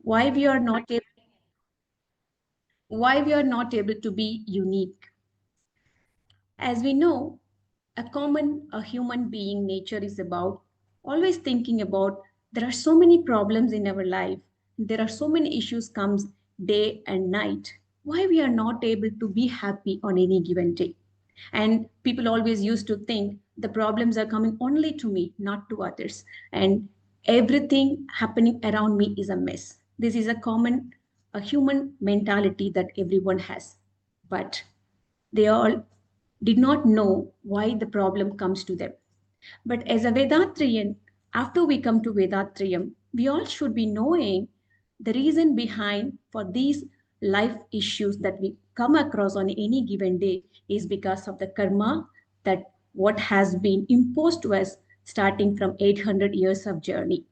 why we are not able, why we are not able to be unique. As we know, a human being nature is about always thinking about there are so many problems in our life. There are so many issues comes day and night. Why we are not able to be happy on any given day? And people always used to think the problems are coming only to me, not to others. And everything happening around me is a mess. This is a human mentality that everyone has. But they all did not know why the problem comes to them. But as a Vedatriyan, after we come to Vedatriyam, we all should be knowing the reason behind for these life issues that we come across on any given day is because of the karma that what has been imposed to us starting from 800 years of journey.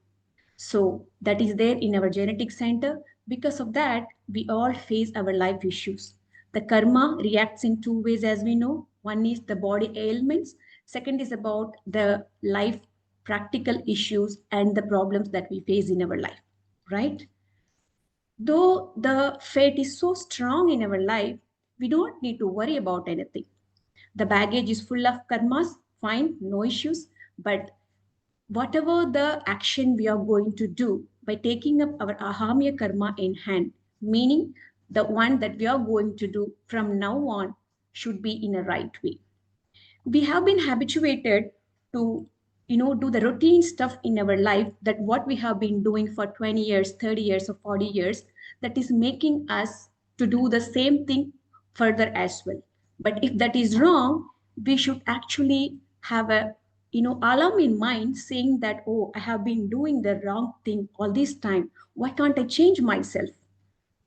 So that is there in our genetic center. Because of that, we all face our life issues. The karma reacts in two ways, as we know. One is the body ailments. Second is about the life practical issues and the problems that we face in our life, right? Though the fate is so strong in our life, we don't need to worry about anything. The baggage is full of karmas, fine, no issues. But whatever the action we are going to do by taking up our ahamya karma in hand, meaning the one that we are going to do from now on should be in a right way. We have been habituated to do the routine stuff in our life, that what we have been doing for 20 years, 30 years, or 40 years, that is making us to do the same thing further as well. But if that is wrong, we should actually have a alarm in mind saying that, oh, I have been doing the wrong thing all this time, why can't I change myself?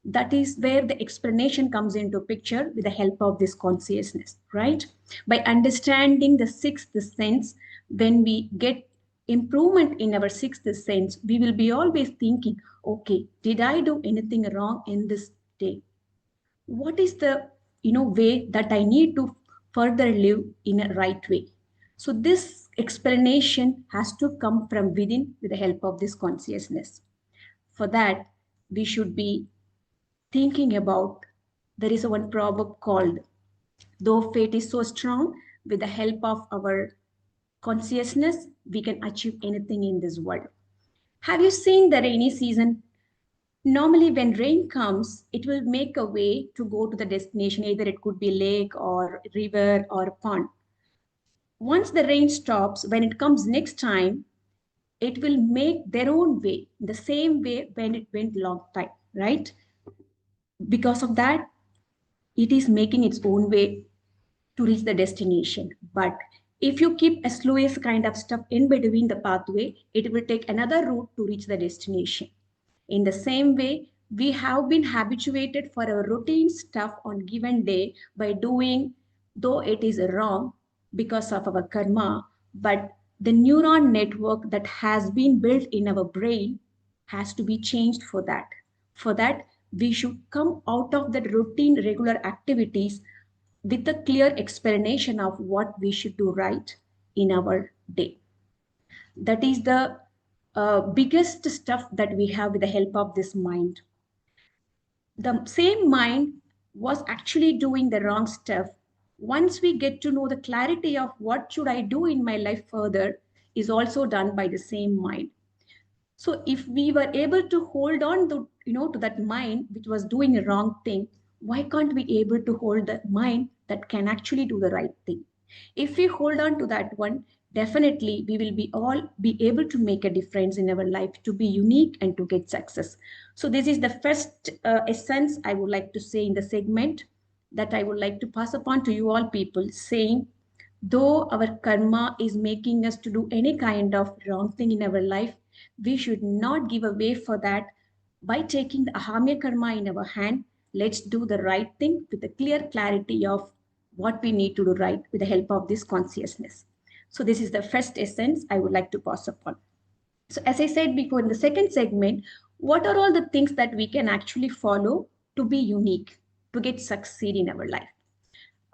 That is where the explanation comes into picture with the help of this consciousness, right? By understanding the sixth sense, when we get improvement in our sixth sense, we will be always thinking, okay, did I do anything wrong in this day? What is the way that I need to further live in a right way? So this explanation has to come from within with the help of this consciousness. For that, we should be thinking about, there is a one proverb called, though fate is so strong, with the help of our consciousness we can achieve anything in this world. Have you seen the rainy season? Normally when rain comes, it will make a way to go to the destination, either it could be lake or river or pond. Once the rain stops, when it comes next time, it will make their own way, the same way when it went long time, right? Because of that, it is making its own way to reach the destination. But if you keep a sluice kind of stuff in between the pathway, it will take another route to reach the destination. In the same way, we have been habituated for our routine stuff on given day by doing, though it is wrong because of our karma, but the neuron network that has been built in our brain has to be changed for that. For that, we should come out of the routine regular activities with a clear explanation of what we should do right in our day. That is the biggest stuff that we have with the help of this mind. The same mind was actually doing the wrong stuff. Once we get to know the clarity of what should I do in my life further is also done by the same mind. So if we were able to hold on to that mind which was doing a wrong thing, why can't we able to hold that mind that can actually do the right thing? If we hold on to that one, definitely we will be all be able to make a difference in our life, to be unique and to get success. So this is the first essence I would like to say in the segment, that I would like to pass upon to you all people, saying, though our karma is making us to do any kind of wrong thing in our life, we should not give away for that. By taking the ahamya karma in our hand, let's do the right thing with a clear clarity of what we need to do right with the help of this consciousness. So this is the first essence I would like to pass upon. So as I said before in the second segment, what are all the things that we can actually follow to be unique, to get succeed in our life?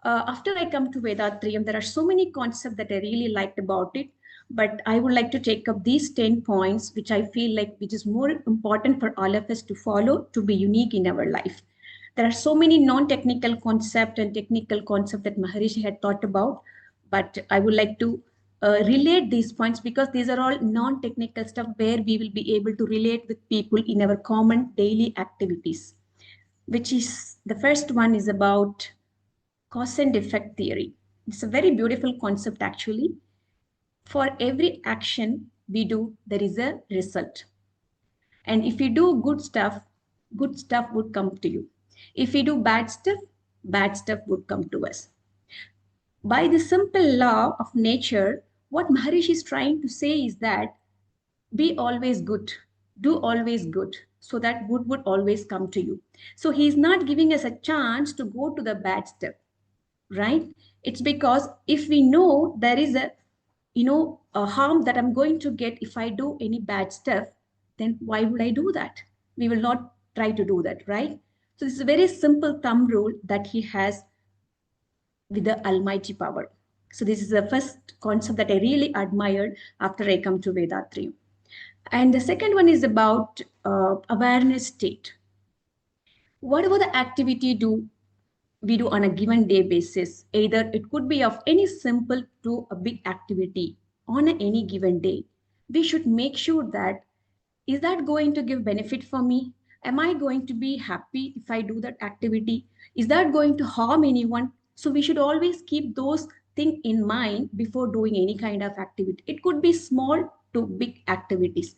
After I come to Vedatriyam, there are so many concepts that I really liked about it. but I would like to take up these 10 points, which I feel like which is more important for all of us to follow to be unique in our life. There are so many non-technical concepts and technical concepts that Maharishi had thought about, but I would like to relate these points because these are all non-technical stuff where we will be able to relate with people in our common daily activities, which is the first one is about cause and effect theory. It's a very beautiful concept actually. For every action we do, there is a result. And if you do good stuff would come to you. If we do bad stuff would come to us. By the simple law of nature, what Maharishi is trying to say is that be always good, do always good, so that good would always come to you. So he's not giving us a chance to go to the bad stuff, right? It's because if we know there is a harm that I'm going to get if I do any bad stuff, then why would I do that? We will not try to do that, right? So this is a very simple thumb rule that he has with the almighty power. So this is the first concept that I really admired after I come to Vedatri. And the second one is about awareness state. Whatever the activity we do on a given day basis, either it could be of any simple to a big activity on any given day, we should make sure that is that going to give benefit for me? Am I going to be happy if I do that activity? Is that going to harm anyone? So we should always keep those things in mind before doing any kind of activity. It could be small to big activities.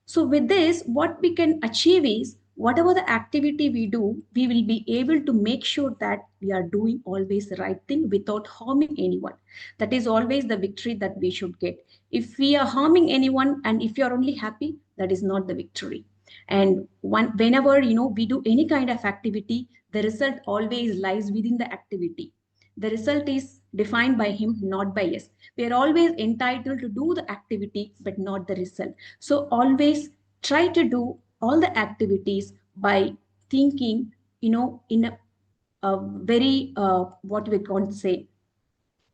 So with this, what we can achieve is whatever the activity we do, we will be able to make sure that we are doing always the right thing without harming anyone. That is always the victory that we should get. If we are harming anyone and if you are only happy, that is not the victory. And whenever we do any kind of activity, the result always lies within the activity. The result is defined by him, not by us. We are always entitled to do the activity, but not the result. So always try to do all the activities by thinking, in a very, what we can say,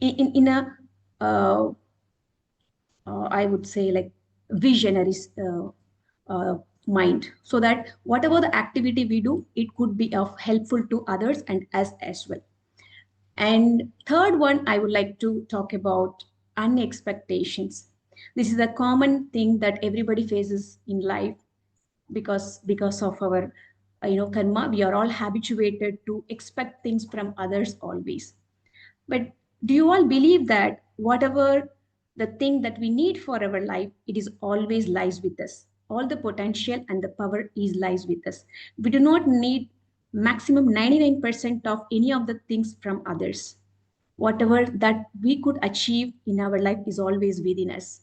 in a, I would say like visionary uh, mind, so that whatever the activity we do, it could be of helpful to others and us as well. And third one, I would like to talk about unexpectations. This is a common thing that everybody faces in life because of our karma. We are all habituated to expect things from others always. But do you all believe that whatever the thing that we need for our life, it is always lies with us. All the potential and the power is lies with us. We do not need maximum 99% of any of the things from others. Whatever that we could achieve in our life is always within us.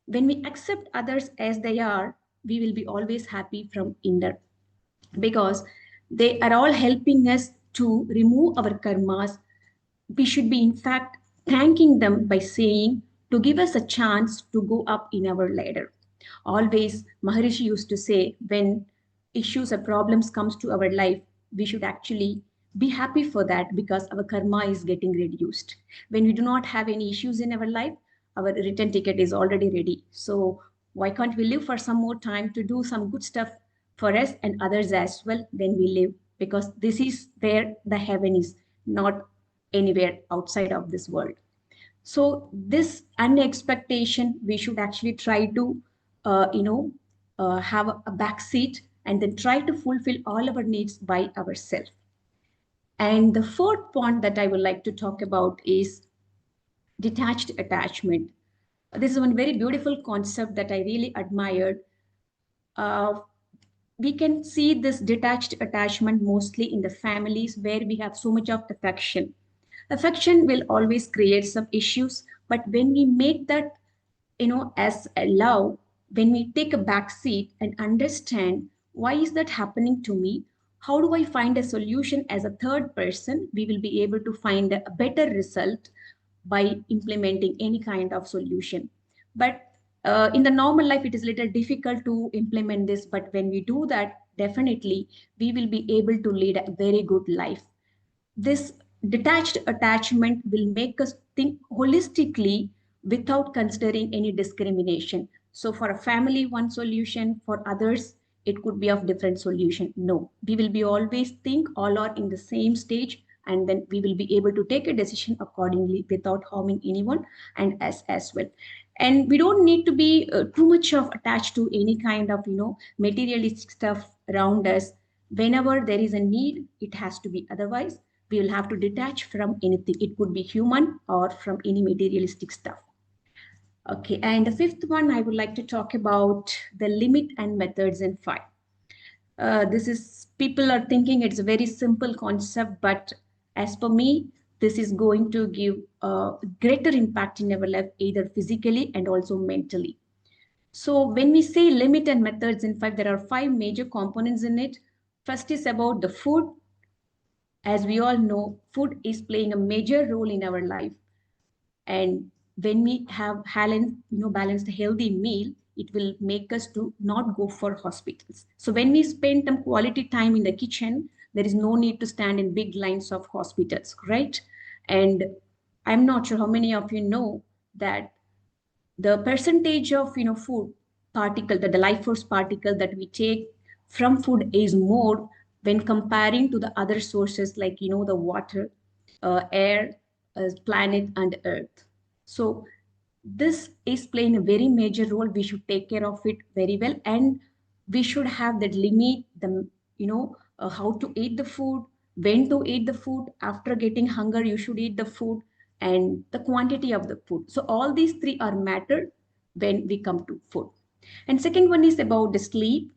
When we accept others as they are, we will be always happy from inner, because they are all helping us to remove our karmas. We should be in fact thanking them by saying to give us a chance to go up in our ladder. Always Maharishi used to say, when issues or problems comes to our life, we should actually be happy for that because our karma is getting reduced. When we do not have any issues in our life, our return ticket is already ready. So why can't we live for some more time to do some good stuff for us and others as well when we live? Because this is where the heaven is, not anywhere outside of this world. So this unexpectation, we should actually try to, have a back seat and then try to fulfill all our needs by ourselves. And the fourth point that I would like to talk about is detached attachment. This is one very beautiful concept that I really admired. Uh, we can see this detached attachment mostly in the families where we have so much of affection. Affection will always create some issues, but when we make that, as a love, when we take a back seat and understand why is that happening to me, how do I find a solution as a third person, we will be able to find a better result by implementing any kind of solution. But in the normal life, it is a little difficult to implement this. But when we do that, definitely we will be able to lead a very good life. This detached attachment will make us think holistically without considering any discrimination. So for a family, one solution, for others, it could be of different solution. No, we will be always think all are in the same stage, and then we will be able to take a decision accordingly without harming anyone and us as well. And we don't need to be too much of attached to any kind of materialistic stuff around us. Whenever there is a need, it has to be. Otherwise, we will have to detach from anything. It could be human or from any materialistic stuff. Okay, and the fifth one I would like to talk about the limit and methods in five. This is, people are thinking it's a very simple concept, but as per me, this is going to give a greater impact in our life, either physically and also mentally. So when we say limit and methods, in fact, there are five major components in it. First is about the food. As we all know, food is playing a major role in our life. And when we have balanced healthy meal, it will make us to not go for hospitals. So when we spend some quality time in the kitchen, there is no need to stand in big lines of hospitals, right? And I'm not sure how many of you know that the percentage of food particle, the life force particle that we take from food is more when comparing to the other sources like the water, air, planet and earth. So this is playing a very major role. We should take care of it very well, and we should have that limit, the how to eat the food, when to eat the food. After getting hunger, you should eat the food, and the quantity of the food. So all these three are matter when we come to food. And second one is about the sleep.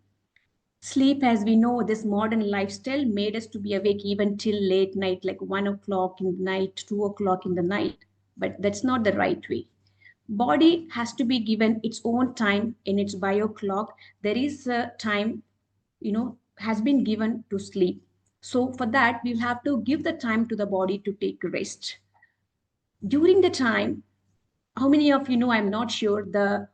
Sleep, as we know, this modern lifestyle made us to be awake even till late night, like 1 o'clock in the night, 2 o'clock in the night. But that's not the right way. Body has to be given its own time in its bio clock. There is a time, has been given to sleep. So for that, we'll have to give the time to the body to take rest. During the time, how many of you know, I'm not sure, the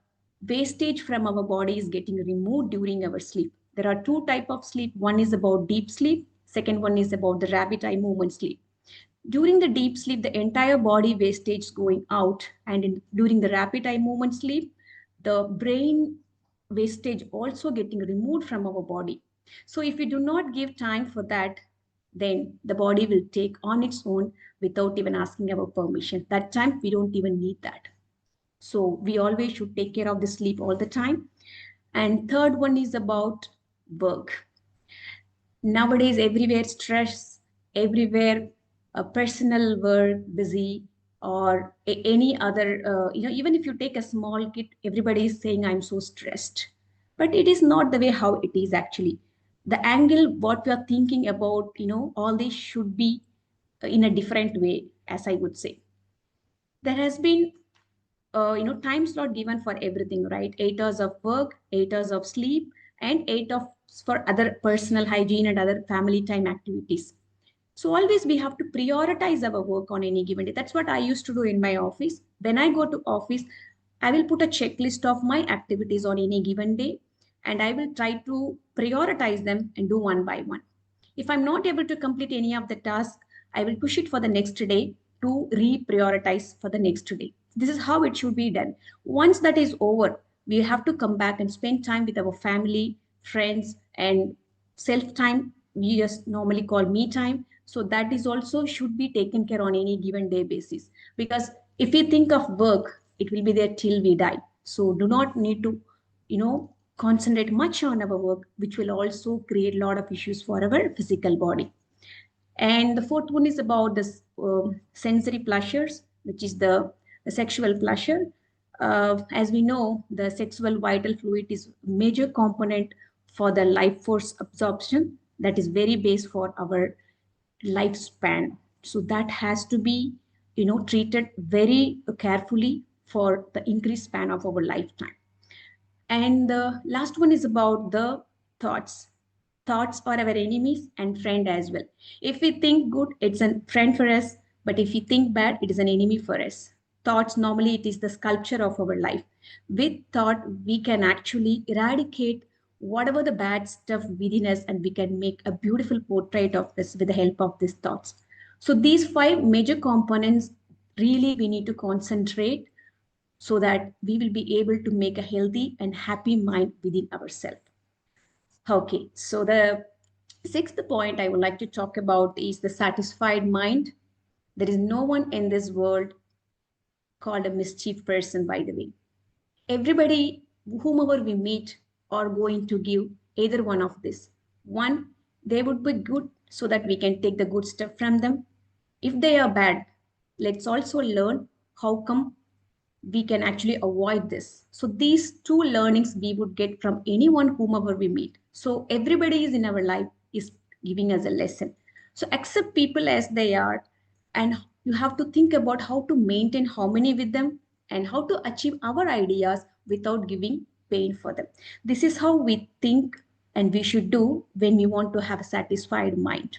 wastage from our body is getting removed during our sleep. There are two type of sleep. One is about deep sleep. Second one is about the rabbit eye movement sleep. During the deep sleep, the entire body wastage is going out, and during the rapid eye movement sleep, the brain wastage also getting removed from our body. So if we do not give time for that, then the body will take on its own without even asking our permission. That time we don't even need that. So we always should take care of the sleep all the time. And third one is about work. Nowadays everywhere stress, everywhere personal work busy, or any other even if you take a small kid, everybody is saying I'm so stressed. But it is not the way how it is actually. The angle what we are thinking about, all this should be in a different way, as I would say. There has been time slot given for everything, right? 8 hours of work, 8 hours of sleep, and 8 of for other personal hygiene and other family time activities. So always we have to prioritize our work on any given day. That's what I used to do in my office. When I go to office, I will put a checklist of my activities on any given day, and I will try to prioritize them and do one by one. If I'm not able to complete any of the tasks, I will push it for the next day to reprioritize for the next day. This is how it should be done. Once that is over, we have to come back and spend time with our family, friends, and self time. We just normally call me time. So that is also should be taken care on any given day basis. Because if we think of work, it will be there till we die. So do not need to, concentrate much on our work, which will also create a lot of issues for our physical body. And the fourth one is about the sensory pleasures, which is the sexual pleasure. As we know, the sexual vital fluid is a major component for the life force absorption. That is very base for our lifespan. So that has to be, treated very carefully for the increased span of our lifetime. And the last one is about the thoughts. Thoughts are our enemies and friend as well. If we think good, it's a friend for us. But if we think bad, it is an enemy for us. Thoughts, normally it is the sculpture of our life. With thought, we can actually eradicate whatever the bad stuff within us, and we can make a beautiful portrait of us with the help of these thoughts. So these five major components, really we need to concentrate so that we will be able to make a healthy and happy mind within ourselves. Okay, so the sixth point I would like to talk about is the satisfied mind. There is no one in this world called a mischief person, by the way. Everybody, whomever we meet, are going to give either one of this. One, they would be good so that we can take the good stuff from them. If they are bad, let's also learn how come we can actually avoid this. So these two learnings we would get from anyone whomever we meet. So everybody is in our life is giving us a lesson. So accept people as they are, and you have to think about how to maintain harmony with them and how to achieve our ideas without giving pain for them. This is how we think and we should do when we want to have a satisfied mind.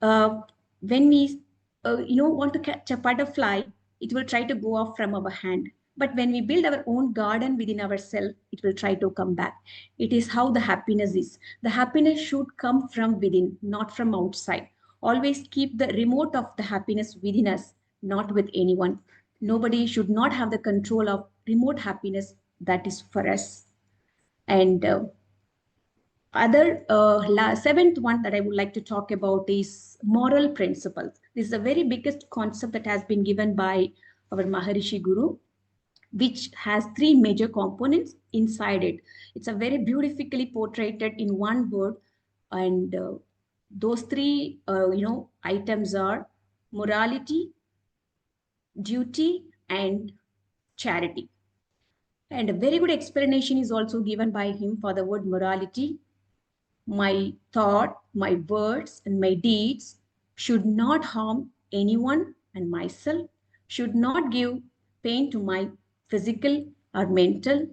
When we want to catch a butterfly, it will try to go off from our hand, but when we build our own garden within ourselves, it will try to come back. It is how the happiness is. The happiness should come from within, not from outside. Always keep the remote of the happiness within us, not with anyone. Nobody should not have the control of remote happiness that is for us. And other seventh one that I would like to talk about is moral principles. This is the very biggest concept that has been given by our Maharishi Guru, which has three major components inside it. It's a very beautifully portrayed in one word, and those three items are morality, duty, and charity. And a very good explanation is also given by him for the word morality. My thought, my words, and my deeds should not harm anyone and myself, should not give pain to my physical or mental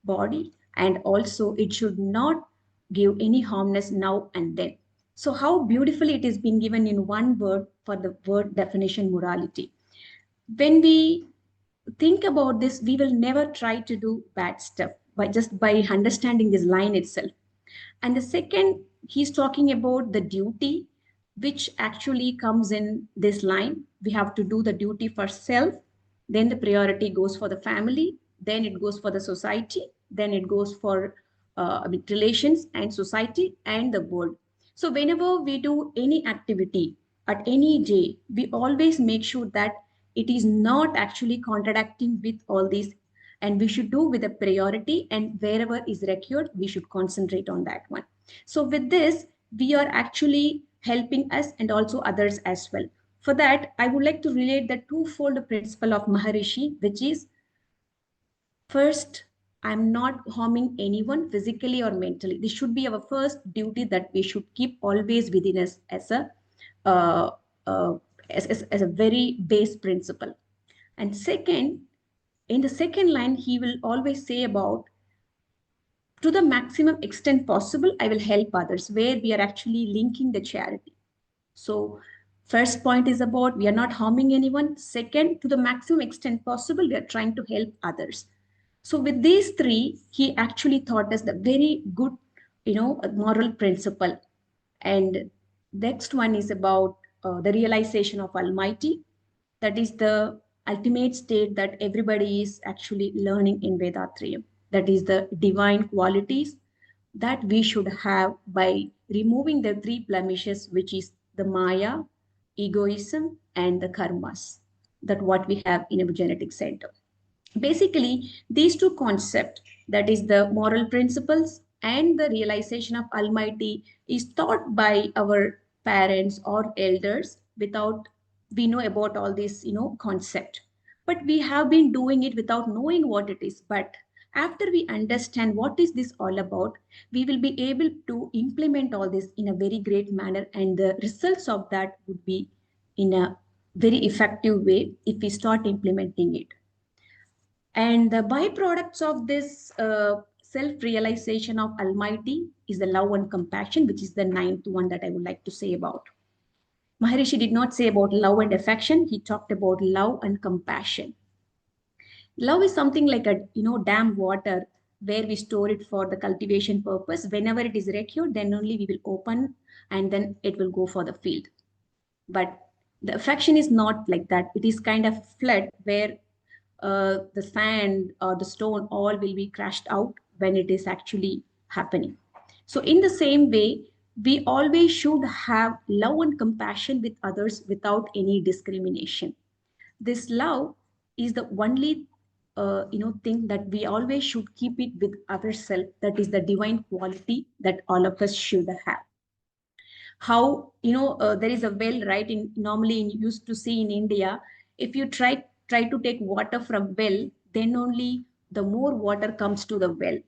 body, and also it should not give any harmness now and then. So, how beautifully it is being given in one word for the word definition morality. When we think about this, we will never try to do bad stuff by understanding this line itself. And the second, he's talking about the duty, which actually comes in this line. We have to do the duty for self, then the priority goes for the family, then it goes for the society, then it goes for relations and society and the world. So whenever we do any activity at any day, we always make sure that it is not actually contradicting with all these, and we should do with a priority, and wherever is required we should concentrate on that one. So with this we are actually helping us and also others as well. For that I would like to relate the twofold principle of Maharishi, which is first, I'm not harming anyone physically or mentally. This should be our first duty that we should keep always within us as a uh, uh, as a very base principle. And second, in the second line, he will always say about to the maximum extent possible, I will help others, where we are actually linking the charity. So, first point is about we are not harming anyone. Second, to the maximum extent possible, we are trying to help others. So, with these three, he actually taught us the very good, moral principle. And next one is about the realization of Almighty. That is the ultimate state that everybody is actually learning in Vedatriyam. That is the divine qualities that we should have by removing the three blemishes, which is the Maya, egoism, and the karmas. That what we have in our genetic center. Basically, these two concepts, that is the moral principles and the realization of Almighty, is taught by our parents or elders without we know about all this, concept. But we have been doing it without knowing what it is. But after we understand what is this all about, we will be able to implement all this in a very great manner, and the results of that would be in a very effective way if we start implementing it. And the byproducts of this self-realization of Almighty is the love and compassion, which is the ninth one that I would like to say about. Maharishi did not say about love and affection. He talked about love and compassion. Love is something like a dam water where we store it for the cultivation purpose. Whenever it is required, then only we will open and then it will go for the field. But the affection is not like that. It is kind of flood where the sand or the stone all will be crashed out when it is actually happening. So in the same way, we always should have love and compassion with others without any discrimination. This love is the only thing that we always should keep it with ourselves. That is the divine quality that all of us should have. How there is a well, right? In normally in, used to see in India, if you try to take water from well, then only the more water comes to the well.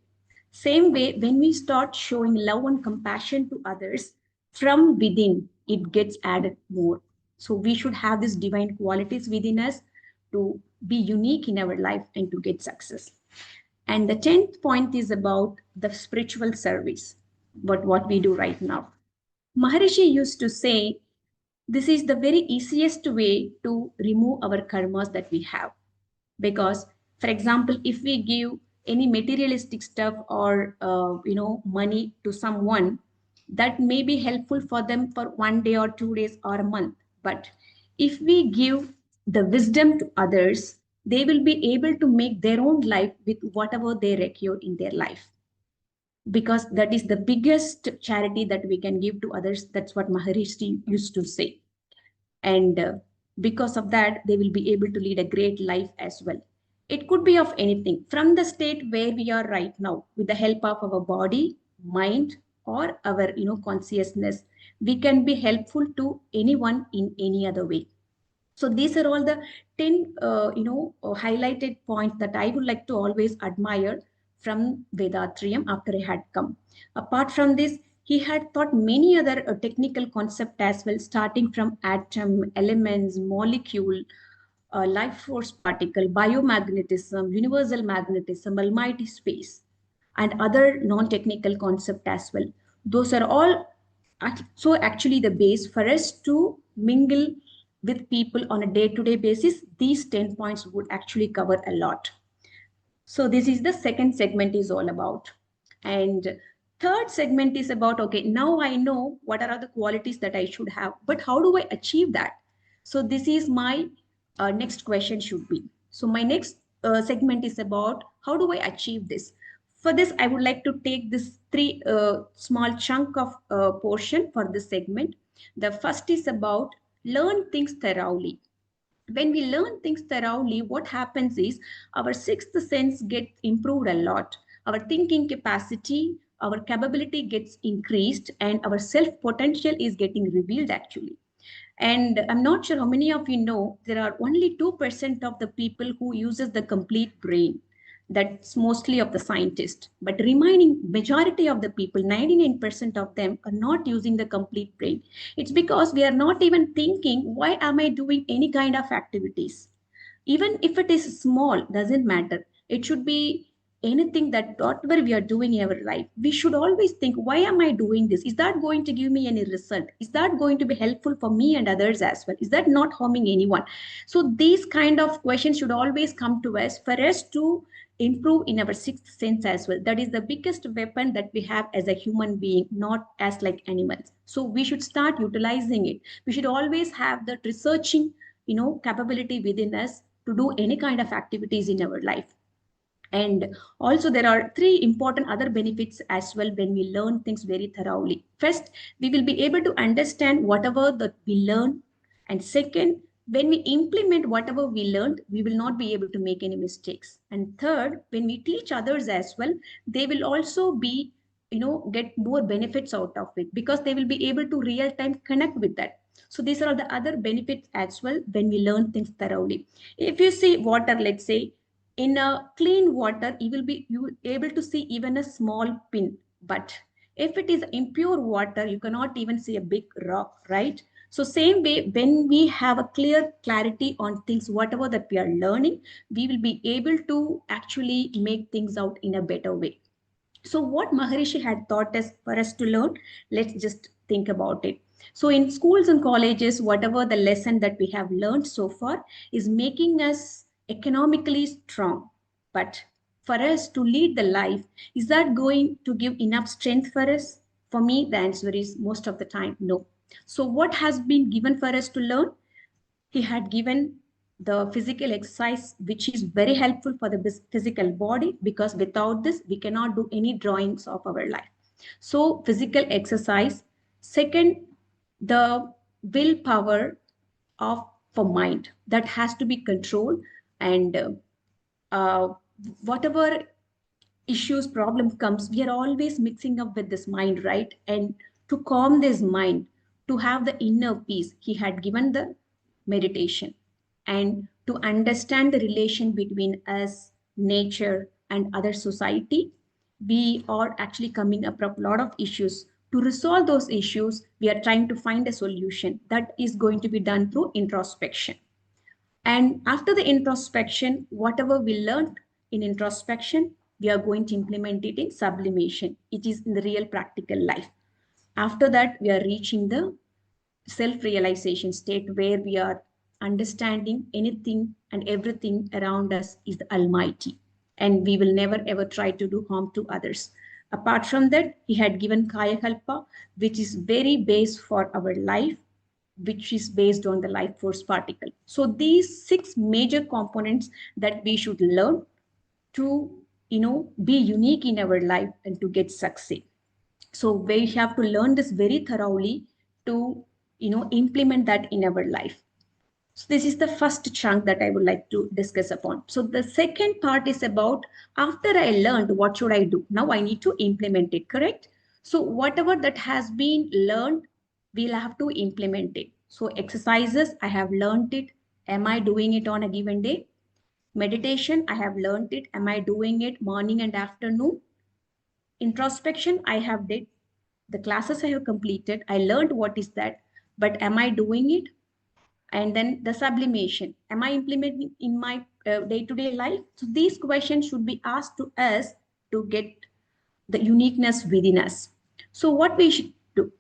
Same way, when we start showing love and compassion to others from within, it gets added more. So we should have these divine qualities within us to be unique in our life and to get success. And the 10th point is about the spiritual service, what we do right now. Maharishi used to say, this is the very easiest way to remove our karmas that we have. Because, for example, if we give any materialistic stuff or money to someone, that may be helpful for them for 1 day or 2 days or a month. But if we give the wisdom to others, they will be able to make their own life with whatever they require in their life, because that is the biggest charity that we can give to others. That's what Maharishi used to say. And because of that, they will be able to lead a great life as well. It could be of anything from the state where we are right now, with the help of our body, mind, or our consciousness. We can be helpful to anyone in any other way. So these are all the 10 highlighted points that I would like to always admire from Vedatrium after I had come. Apart from this, he had taught many other technical concepts as well, starting from atom, elements, molecule, life force particle, biomagnetism, universal magnetism, almighty space, and other non-technical concepts as well. Those are all so actually the base for us to mingle with people on a day-to-day basis. These 10 points would actually cover a lot. So this is the second segment is all about. And third segment is about, okay, now I know what are the qualities that I should have, but how do I achieve that? So this is my next question should be. So my next segment is about how do I achieve this? For this, I would like to take this three small chunk of portion for this segment. The first is about learn things thoroughly. When we learn things thoroughly, what happens is our sixth sense gets improved a lot. Our thinking capacity, our capability gets increased, and our self potential is getting revealed actually. And I'm not sure how many of you know, there are only 2% of the people who uses the complete brain. That's mostly of the scientists. But remaining majority of the people, 99% of them are not using the complete brain. It's because we are not even thinking, why am I doing any kind of activities? Even if it is small, doesn't matter. It should be anything that whatever we are doing in our life, we should always think, why am I doing this? Is that going to give me any result? Is that going to be helpful for me and others as well? Is that not harming anyone? So these kind of questions should always come to us for us to improve in our sixth sense as well. That is the biggest weapon that we have as a human being, not as like animals. So we should start utilizing it. We should always have that researching capability within us to do any kind of activities in our life. And also there are three important other benefits as well when we learn things very thoroughly. First, we will be able to understand whatever that we learn. And second, when we implement whatever we learned, we will not be able to make any mistakes. And third, when we teach others as well, they will also be get more benefits out of it, because they will be able to real time connect with that. So these are all the other benefits as well when we learn things thoroughly. If you see water, let's say, in a clean water, you will able to see even a small pin. But if it is impure water, you cannot even see a big rock, right? So same way, when we have a clear clarity on things, whatever that we are learning, we will be able to actually make things out in a better way. So what Maharishi had taught us for us to learn, let's just think about it. So in schools and colleges, whatever the lesson that we have learned so far is making us economically strong. But for us to lead the life, is that going to give enough strength for us? For me, the answer is most of the time, no. So what has been given for us to learn? He had given the physical exercise, which is very helpful for the physical body, because without this, we cannot do any drawings of our life. So physical exercise. Second, the willpower of for mind that has to be controlled, and uh, whatever issues problem comes, we are always mixing up with this mind, right? And to calm this mind, to have the inner peace, he had given the meditation. And to understand the relation between us, nature, and other society, we are actually coming up with a lot of issues. To resolve those issues, we are trying to find a solution that is going to be done through introspection. And after the introspection, whatever we learned in introspection, we are going to implement it in sublimation. It is in the real practical life. After that, we are reaching the self-realization state where we are understanding anything and everything around us is the Almighty. And we will never ever try to do harm to others. Apart from that, he had given Kaya Kalpa, which is very base for our life, which is based on the life force particle. So these six major components that we should learn to, be unique in our life and to get success. So we have to learn this very thoroughly to, implement that in our life. So this is the first chunk that I would like to discuss upon. So the second part is about, after I learned, what should I do? Now I need to implement it, correct? So whatever that has been learned, we'll have to implement it. So exercises, I have learned it. Am I doing it on a given day? Meditation, I have learned it. Am I doing it morning and afternoon? Introspection, I have did. The classes I have completed, I learned what is that, but am I doing it? And then the sublimation, am I implementing in my day-to-day life? So these questions should be asked to us to get the uniqueness within us. So what we should do,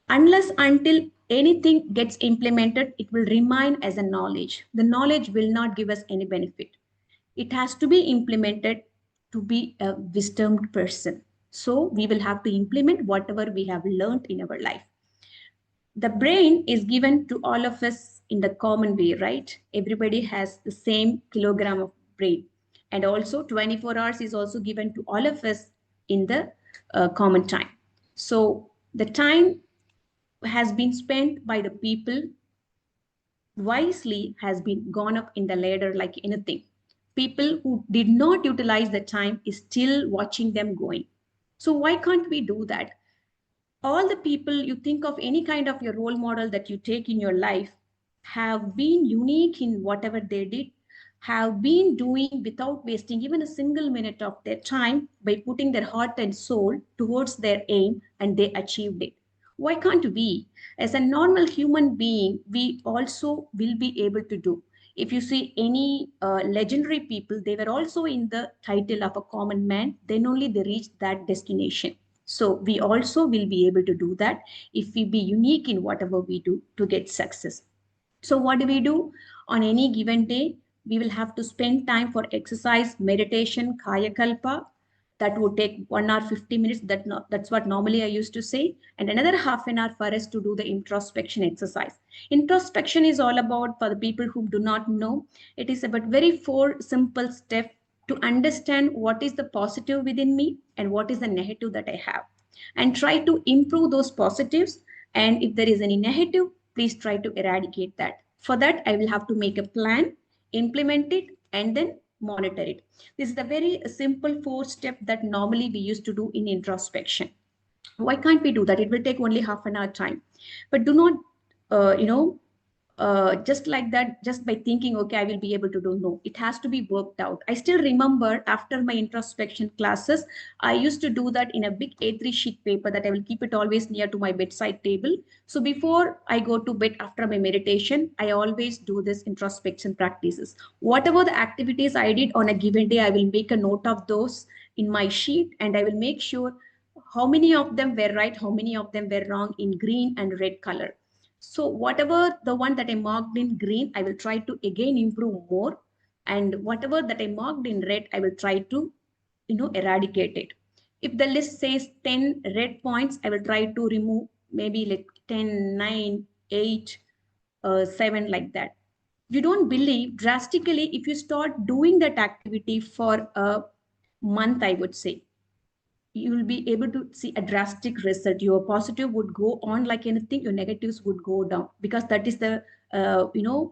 unless until anything gets implemented, it will remain as a knowledge. The knowledge will not give us any benefit. It has to be implemented to be a wisdomed person. So we will have to implement whatever we have learned in our life. The brain is given to all of us in the common way, right? Everybody has the same kilogram of brain. And also 24 hours is also given to all of us in the common time. So the time has been spent by the people wisely has been gone up in the ladder like anything. People who did not utilize the time is still watching them going. So why can't we do that? All the people you think of, any kind of your role model that you take in your life, have been unique in whatever they did, have been doing without wasting even a single minute of their time by putting their heart and soul towards their aim, and they achieved it. Why can't we, as a normal human being, we also will be able to do? If you see any legendary people, they were also in the title of a common man, then only they reached that destination. So we also will be able to do that if we be unique in whatever we do to get success. So what do we do? On any given day, we will have to spend time for exercise, meditation, kaya kalpa. That would take 1 hour, 50 minutes. That's what normally I used to say. And another half an hour for us to do the introspection exercise. Introspection is all about, for the people who do not know, it is about very four simple steps to understand what is the positive within me and what is the negative that I have, and try to improve those positives. And if there is any negative, please try to eradicate that. For that, I will have to make a plan, implement it, and then monitor it. This is the very simple 4 step that normally we used to do in introspection. Why can't we do that? It will take only half an hour time. But do not, you know, just like that, just by thinking, okay, I will be able to do. No, it has to be worked out. I still remember after my introspection classes, I used to do that in a big A3 sheet paper that I will keep it always near to my bedside table. So before I go to bed after my meditation, I always do this introspection practices. Whatever the activities I did on a given day, I will make a note of those in my sheet, and I will make sure how many of them were right, how many of them were wrong in green and red color. So whatever the one that I marked in green, I will try to again improve more. And whatever that I marked in red, I will try to, eradicate it. If the list says 10 red points, I will try to remove maybe like 10, 9, 8, 7, like that. You don't believe drastically if you start doing that activity for a month, I would say you will be able to see a drastic result. Your positive would go on like anything, your negatives would go down, because that is the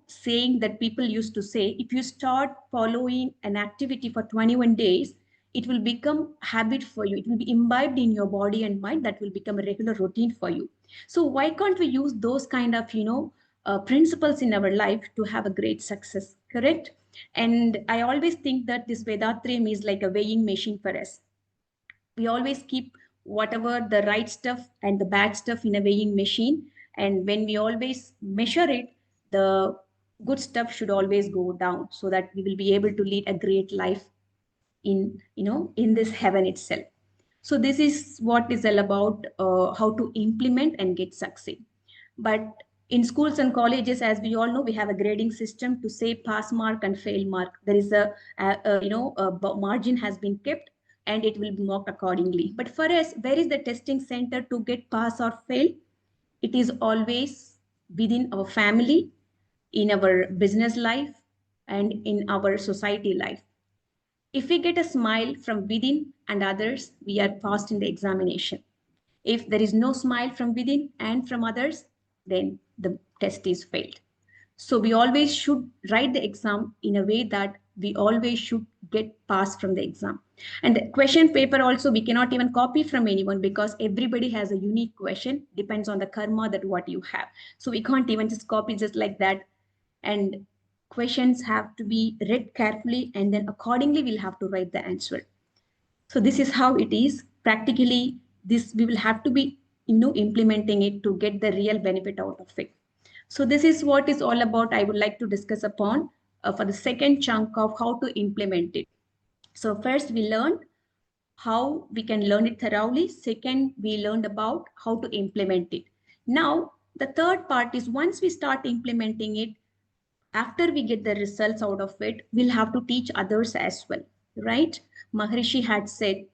saying that people used to say, if you start following an activity for 21 days, it will become habit for you, it will be imbibed in your body and mind, that will become a regular routine for you. So why can't we use those kind of principles in our life to have a great success, correct? And I always think that this Vedatrium is like a weighing machine for us. We always keep whatever the right stuff and the bad stuff in a weighing machine, and when we always measure it, the good stuff should always go down, so that we will be able to lead a great life in in this heaven itself. So this is what is all about, how to implement and get succeed. But in schools and colleges, as we all know, we have a grading system to say pass mark and fail mark. There is a margin has been kept, and it will be marked accordingly. But for us, where is the testing center to get pass or fail? It is always within our family, in our business life, and in our society life. If we get a smile from within and others, we are passed in the examination. If there is no smile from within and from others, then the test is failed. So we always should write the exam in a way that we always should get passed from the exam. And the question paper also, we cannot even copy from anyone, because everybody has a unique question, depends on the karma that what you have. So we can't even just copy just like that. And questions have to be read carefully, and then accordingly we'll have to write the answer. So this is how it is practically. This we will have to be implementing it to get the real benefit out of it. So this is what is all about. I would like to discuss upon for the second chunk of how to implement it. So first we learned how we can learn it thoroughly. Second, we learned about how to implement it. Now the third part is, once we start implementing it, after we get the results out of it, we'll have to teach others as well, right? Maharishi had said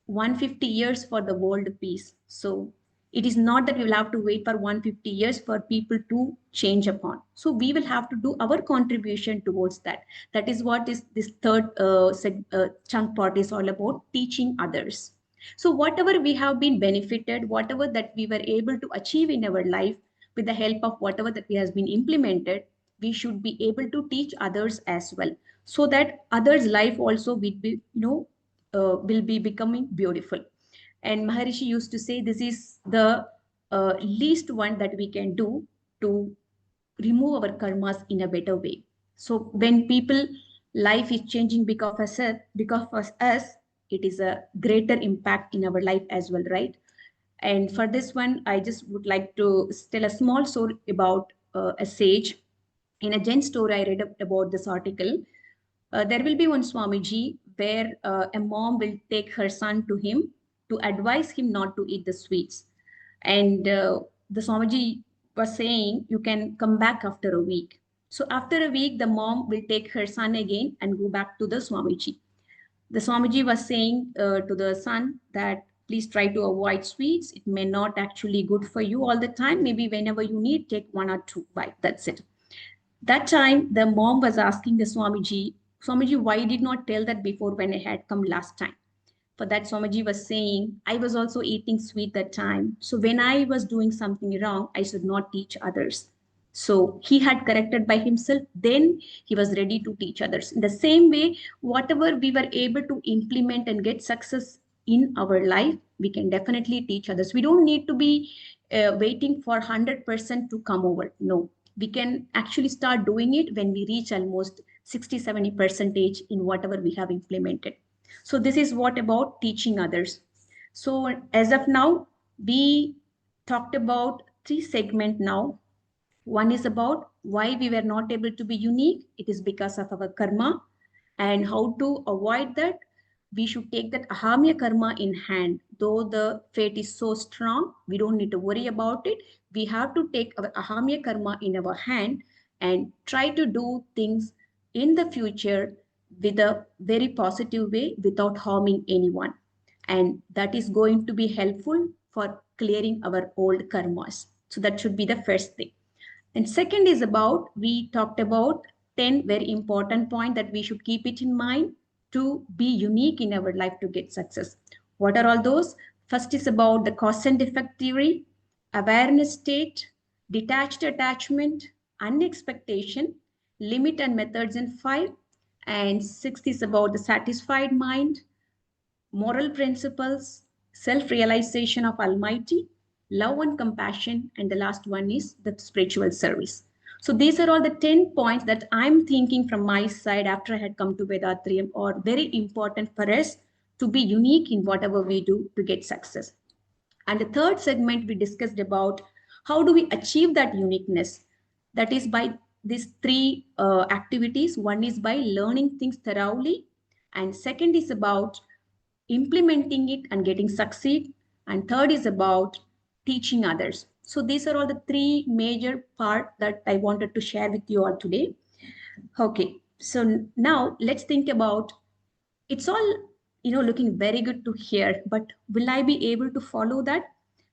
150 years for the world peace. So it is not that we will have to wait for 150 years for people to change upon. So we will have to do our contribution towards that. That is what is this third chunk part is all about, teaching others. So whatever we have been benefited, whatever that we were able to achieve in our life with the help of whatever that we has been implemented, we should be able to teach others as well, so that others' life also will be, will be becoming beautiful. And Maharishi used to say this is the least one that we can do to remove our karmas in a better way. So when people life is changing because of us, it is a greater impact in our life as well, right? And for this one, I just would like to tell a small story about a sage. In a Zen story, I read about this article. There will be one Swamiji where a mom will take her son to him to advise him not to eat the sweets. And the Swamiji was saying, you can come back after a week. So after a week, the mom will take her son again and go back to the Swamiji. The Swamiji was saying to the son that please try to avoid sweets. It may not actually good for you all the time. Maybe whenever you need, take one or two bite. That's it. That time, the mom was asking the Swamiji, why did not tell that before when I had come last time? For that, Swamiji was saying, I was also eating sweet that time. So when I was doing something wrong, I should not teach others. So he had corrected by himself. Then he was ready to teach others. In the same way, whatever we were able to implement and get success in our life, we can definitely teach others. We don't need to be waiting for 100% to come over. No, we can actually start doing it when we reach almost 60-70% in whatever we have implemented. So this is what about teaching others. So as of now, we talked about three segments now. One is about why we were not able to be unique. It is because of our karma, and how to avoid that. We should take that ahamya karma in hand. Though the fate is so strong, we don't need to worry about it. We have to take our ahamya karma in our hand and try to do things in the future with a very positive way without harming anyone. And that is going to be helpful for clearing our old karmas. So that should be the first thing. Then second is about, we talked about 10 very important point that we should keep it in mind to be unique in our life to get success. What are all those? First is about the cause and effect theory, awareness state, detached attachment, unexpectation, limit and methods in 5. And sixth is about the satisfied mind, moral principles, self realization of Almighty, love and compassion, and the last one is the spiritual service. So these are all the 10 points that I'm thinking from my side after I had come to Vedatrium are very important for us to be unique in whatever we do to get success. And the third segment, we discussed about how do we achieve that uniqueness. That is by these three activities. One is by learning things thoroughly, and second is about implementing it and getting succeed, and third is about teaching others. So these are all the three major part that I wanted to share with you all today. Okay, so now let's think about, it's all looking very good to hear, but will I be able to follow that?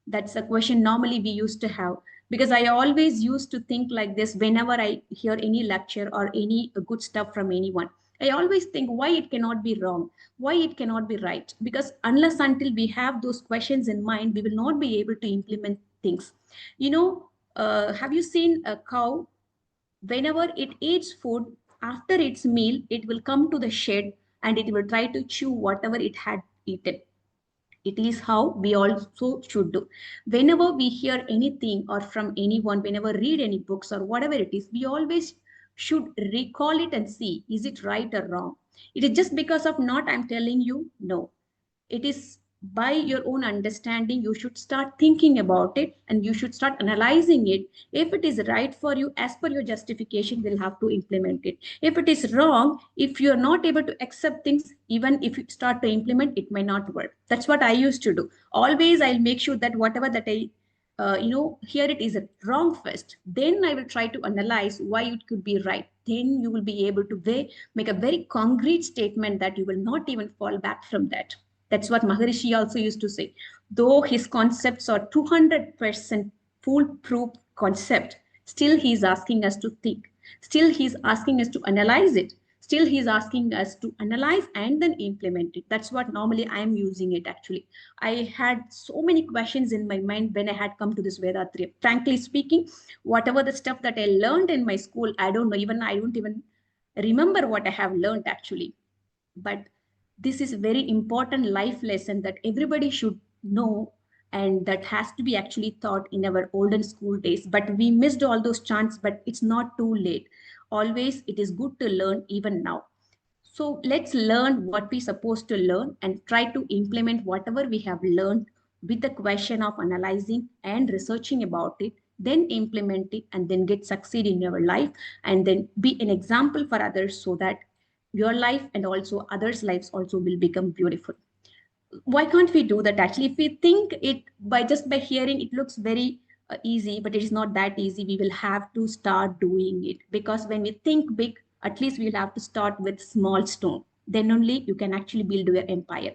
That's a question normally we used to have, because I always used to think like this whenever I hear any lecture or any good stuff from anyone. I always think why it cannot be wrong, why it cannot be right, because unless until we have those questions in mind, we will not be able to implement things. Have you seen a cow? Whenever it eats food, after its meal, it will come to the shed and it will try to chew whatever it had eaten. It is how we also should do. Whenever we hear anything or from anyone, whenever read any books or whatever it is, we always should recall it and see, is it right or wrong? It is just because of not I'm telling you, no. It is by your own understanding, you should start thinking about it and you should start analyzing it. If it is right for you, as per your justification, we'll have to implement it. If it is wrong, if you're not able to accept things, even if you start to implement, it may not work. That's what I used to do. Always I'll make sure that whatever that I here it is wrong first, then I will try to analyze why it could be right. Then you will be able to make a very concrete statement that you will not even fall back from that. That's what Maharishi also used to say. Though his concepts are 200% foolproof concept, still he's asking us to think. Still he's asking us to analyze it. Still he's asking us to analyze and then implement it. That's what normally I'm using it actually. I had so many questions in my mind when I had come to this Vedatriya. Frankly speaking, whatever the stuff that I learned in my school, I don't know, even I don't even remember what I have learned actually. But this is a very important life lesson that everybody should know, and that has to be actually taught in our olden school days. But we missed all those chances, but it's not too late. Always it is good to learn even now. So let's learn what we're supposed to learn and try to implement whatever we have learned with the question of analyzing and researching about it, then implement it and then get succeed in your life, and then be an example for others so that your life and also others' lives also will become beautiful. Why can't we do that? Actually, if we think it by just by hearing, it looks very easy, but it is not that easy. We will have to start doing it, because when we think big, at least we'll have to start with small stone. Then only you can actually build your empire.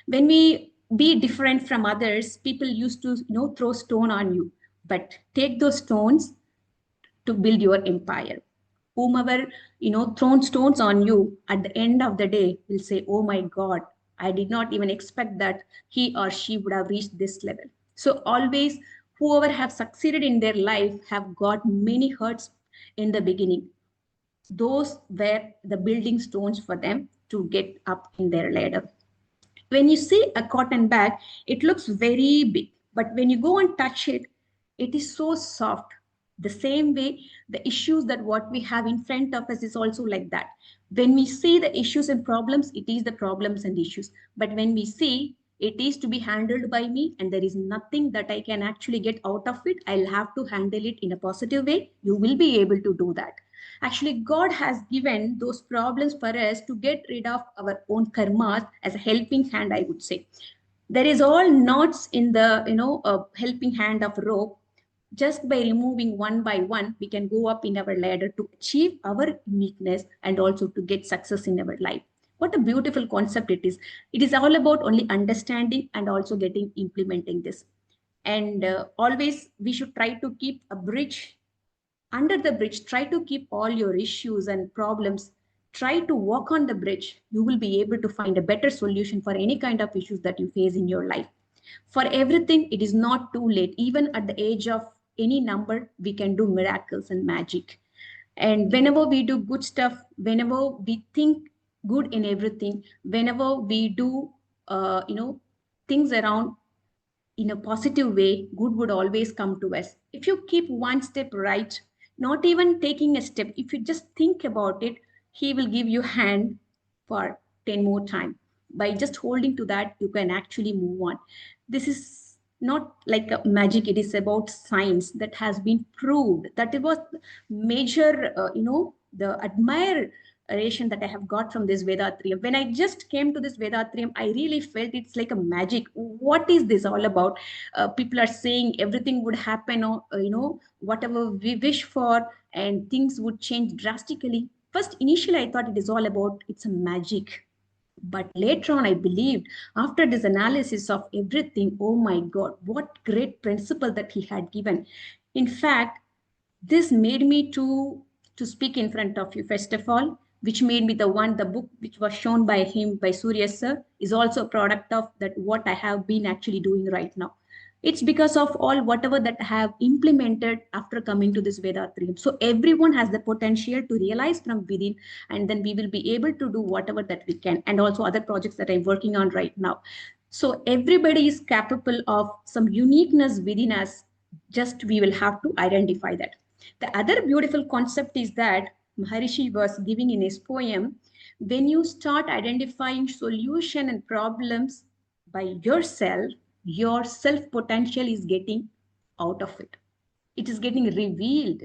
When we be different from others, people used to throw stone on you, but take those stones to build your empire. Whomever thrown stones on you, at the end of the day will say, oh my god, I did not even expect that he or she would have reached this level. So always, whoever have succeeded in their life have got many hurts in the beginning. Those were the building stones for them to get up in their ladder. When you see a cotton bag, it looks very big, but when you go and touch it, it is so soft. The same way, the issues that what we have in front of us is also like that. When we see the issues and problems, it is the problems and issues. But when we see it is to be handled by me and there is nothing that I can actually get out of it, I'll have to handle it in a positive way. You will be able to do that. Actually, God has given those problems for us to get rid of our own karmas as a helping hand, I would say. There is all knots in the helping hand of rope. Just by removing one by one, we can go up in our ladder to achieve our uniqueness and also to get success in our life. What a beautiful concept it is. It is all about only understanding and also getting implementing this. And always we should try to keep a bridge under the bridge, try to keep all your issues and problems, try to walk on the bridge. You will be able to find a better solution for any kind of issues that you face in your life. For everything, it is not too late. Even at the age of any number, we can do miracles and magic. And whenever we do good stuff, whenever we think good in everything, whenever we do, things around in a positive way, good would always come to us. If you keep one step right, not even taking a step, if you just think about it, he will give you hand for 10 more time. By just holding to that, you can actually move on. This is not like a magic, it is about science that has been proved. That it was major, the admiration that I have got from this Vedatrium. When I just came to this Vedatrium, I really felt it's like a magic. What is this all about? People are saying everything would happen, or whatever we wish for, and things would change drastically. First, initially, I thought it is all about it's a magic. But later on, I believed after this analysis of everything, oh my God, what great principle that he had given. In fact, this made me to speak in front of you first of all, which made me the book which was shown by him, by Surya sir, is also a product of that what I have been actually doing right now. It's because of all whatever that I have implemented after coming to this Vedatrium. So everyone has the potential to realize from within, and then we will be able to do whatever that we can, and also other projects that I'm working on right now. So everybody is capable of some uniqueness within us. Just we will have to identify that. The other beautiful concept is that Maharishi was giving in his poem, when you start identifying solution and problems by yourself, your self potential is getting out of it. It is getting revealed,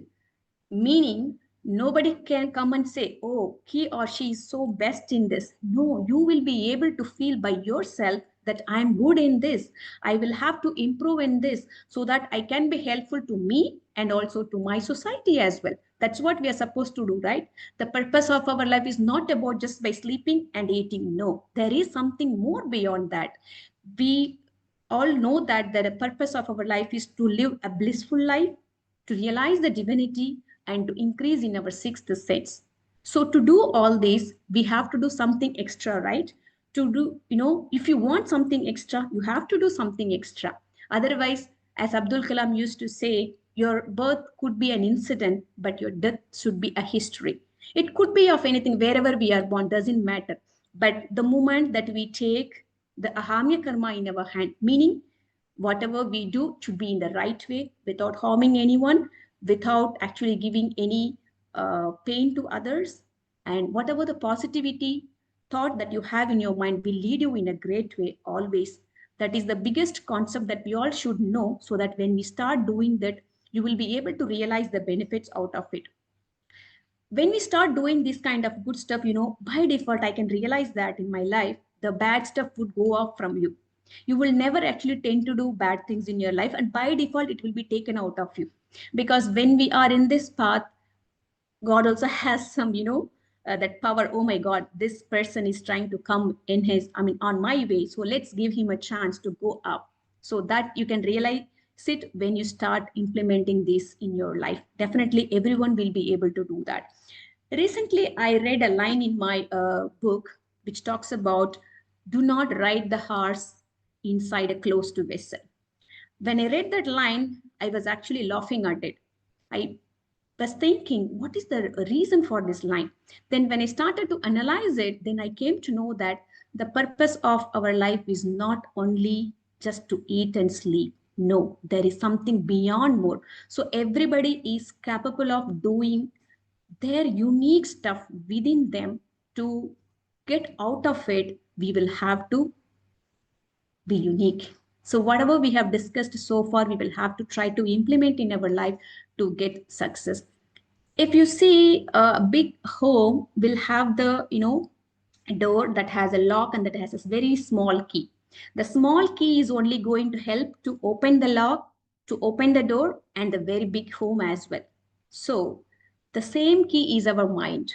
meaning nobody can come and say, oh, he or she is so best in this. No, you will be able to feel by yourself that I'm good in this. I will have to improve in this so that I can be helpful to me and also to my society as well. That's what we are supposed to do, right? The purpose of our life is not about just by sleeping and eating. No, there is something more beyond that. We all know that the purpose of our life is to live a blissful life, to realize the divinity, and to increase in our sixth sense. So to do all this, we have to do something extra, right? To do, if you want something extra, you have to do something extra. Otherwise, as Abdul Kalam used to say, your birth could be an incident, but your death should be a history. It could be of anything, wherever we are born, doesn't matter. But the moment that we take the ahamya karma in our hand, meaning whatever we do should be in the right way without harming anyone, without actually giving any pain to others. And whatever the positivity thought that you have in your mind will lead you in a great way always. That is the biggest concept that we all should know, so that when we start doing that, you will be able to realize the benefits out of it. When we start doing this kind of good stuff, by default, I can realize that in my life, the bad stuff would go off from you. You will never actually tend to do bad things in your life, and by default, it will be taken out of you. Because when we are in this path, God also has some, that power. Oh my God, this person is trying to come on my way. So let's give him a chance to go up. So that you can realize it when you start implementing this in your life. Definitely, everyone will be able to do that. Recently, I read a line in my book which talks about do not ride the horse inside a closed vessel. When I read that line, I was actually laughing at it. I was thinking, what is the reason for this line? Then, when I started to analyze it, then I came to know that the purpose of our life is not only just to eat and sleep. No, there is something beyond more. So, everybody is capable of doing their unique stuff within them. To get out of it, we will have to be unique. So whatever we have discussed so far, we will have to try to implement in our life to get success. If you see, a big home will have the door that has a lock and that has a very small key. The small key is only going to help to open the lock, to open the door, and the very big home as well. So the same key is our mind.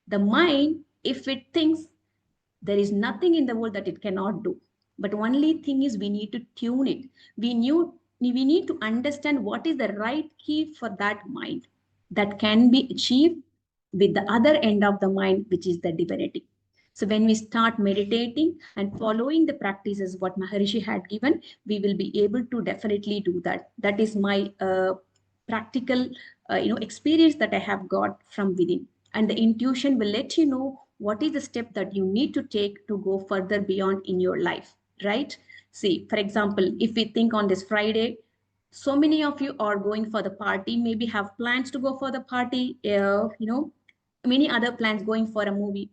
The mind, if it thinks, there is nothing in the world that it cannot do. But only thing is we need to tune it. We need to understand what is the right key for that mind. that can be achieved with the other end of the mind, which is the divinity. So when we start meditating and following the practices what Maharishi had given, we will be able to definitely do that. That is my practical experience that I have got from within. And the intuition will let you know what is the step that you need to take to go further beyond in your life, right? See, for example, if we think on this Friday, so many of you are going for the party, maybe have plans to go for the party, many other plans going for a movie.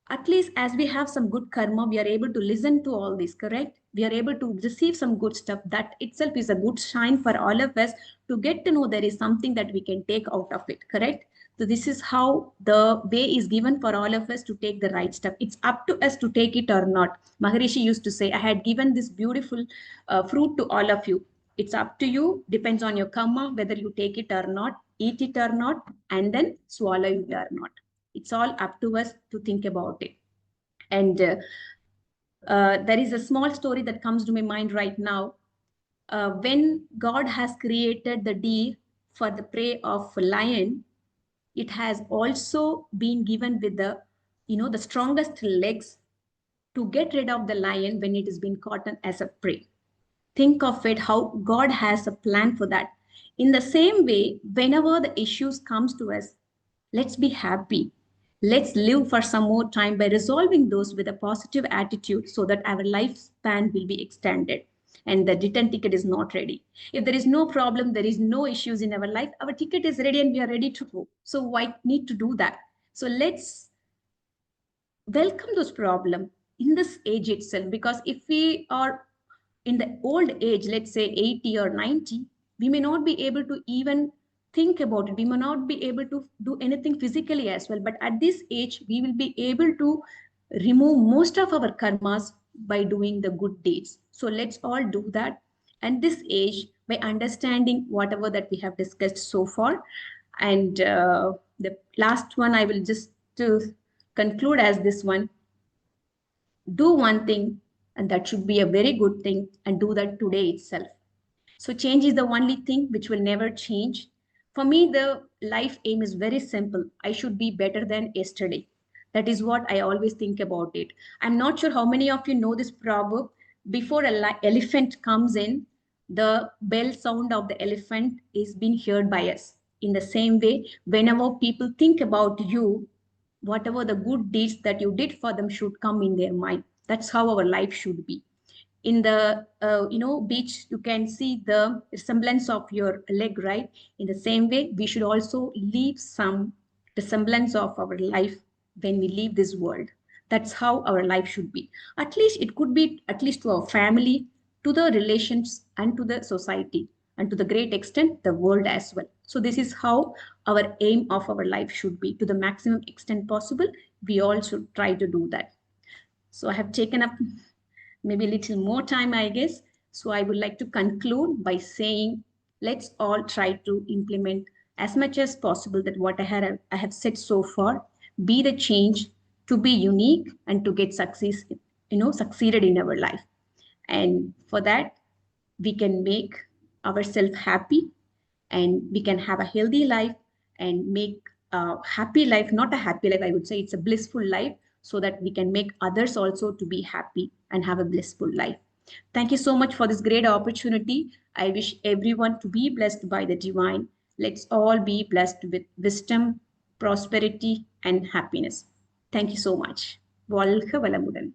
At least as we have some good karma, we are able to listen to all this, correct? We are able to receive some good stuff. That itself is a good sign for all of us to get to know there is something that we can take out of it, correct? So this is how the way is given for all of us to take the right step. It's up to us to take it or not. Maharishi used to say, I had given this beautiful fruit to all of you. It's up to you, depends on your karma, whether you take it or not, eat it or not, and then swallow it or not. It's all up to us to think about it. And there is a small story that comes to my mind right now. When God has created the deer for the prey of a lion, it has also been given with the strongest legs to get rid of the lion when it has been caught as a prey. Think of it how God has a plan for that. In the same way, whenever the issues comes to us, let's be happy. Let's live for some more time by resolving those with a positive attitude so that our lifespan will be extended and the return ticket is not ready. If there is no problem, there is no issues in our life, our ticket is ready and we are ready to go. So why need to do that? So let's welcome those problems in this age itself, because if we are in the old age, let's say 80 or 90, we may not be able to even think about it. We may not be able to do anything physically as well. But at this age, we will be able to remove most of our karmas by doing the good deeds. So let's all do that. And this age, by understanding whatever that we have discussed so far. And the last one, I will just to conclude as this one: do one thing, and that should be a very good thing, and do that today itself. So change is the only thing which will never change. For me, the life aim is very simple. I should be better than yesterday. That is what I always think about it. I'm not sure how many of you know this proverb. Before an elephant comes in, the bell sound of the elephant is being heard by us. In the same way, whenever people think about you, whatever the good deeds that you did for them should come in their mind. That's how our life should be. In the beach, you can see the resemblance of your leg, right? In the same way, we should also leave some resemblance of our life when we leave this world. That's how our life should be. At least it could be at least to our family, to the relations, and to the society, and to the great extent the world as well. So this is how our aim of our life should be. To the maximum extent possible, we all should try to do that. So I have taken up maybe a little more time, I guess. So I would like to conclude by saying, let's all try to implement as much as possible that what I have said so far. Be the change, to be unique, and to get success, succeeded in our life. And for that, we can make ourselves happy, and we can have a healthy life and make a happy life, not a happy life, I would say it's a blissful life, so that we can make others also to be happy and have a blissful life. Thank you so much for this great opportunity. I wish everyone to be blessed by the divine. Let's all be blessed with wisdom, prosperity, and happiness. Thank you so much. Valga Valamudan.